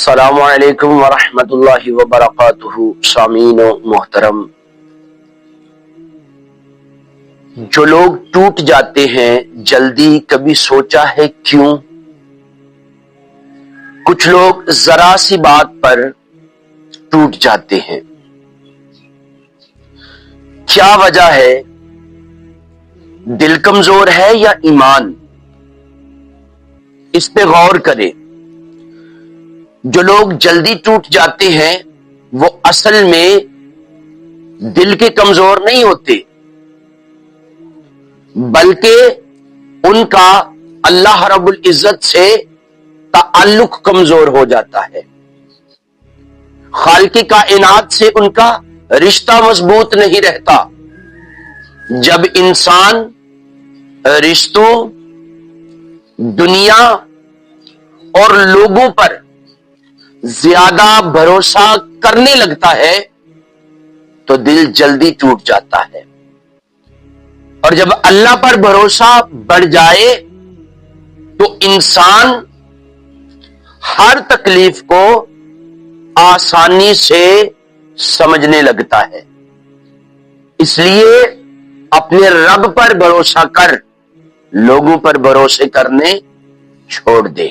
السلام علیکم ورحمۃ اللہ وبرکاتہ۔ سامعین و محترم، جو لوگ ٹوٹ جاتے ہیں جلدی کبھی سوچا ہے کیوں؟ کچھ لوگ ذرا سی بات پر ٹوٹ جاتے ہیں، کیا وجہ ہے؟ دل کمزور ہے یا ایمان؟ اس پہ غور کریں۔ جو لوگ جلدی ٹوٹ جاتے ہیں وہ اصل میں دل کے کمزور نہیں ہوتے، بلکہ ان کا اللہ رب العزت سے تعلق کمزور ہو جاتا ہے، خالق کائنات سے ان کا رشتہ مضبوط نہیں رہتا۔ جب انسان رشتوں، دنیا اور لوگوں پر زیادہ بھروسہ کرنے لگتا ہے تو دل جلدی ٹوٹ جاتا ہے، اور جب اللہ پر بھروسہ بڑھ جائے تو انسان ہر تکلیف کو آسانی سے سمجھنے لگتا ہے۔ اس لیے اپنے رب پر بھروسہ کر، لوگوں پر بھروسے کرنے چھوڑ دے۔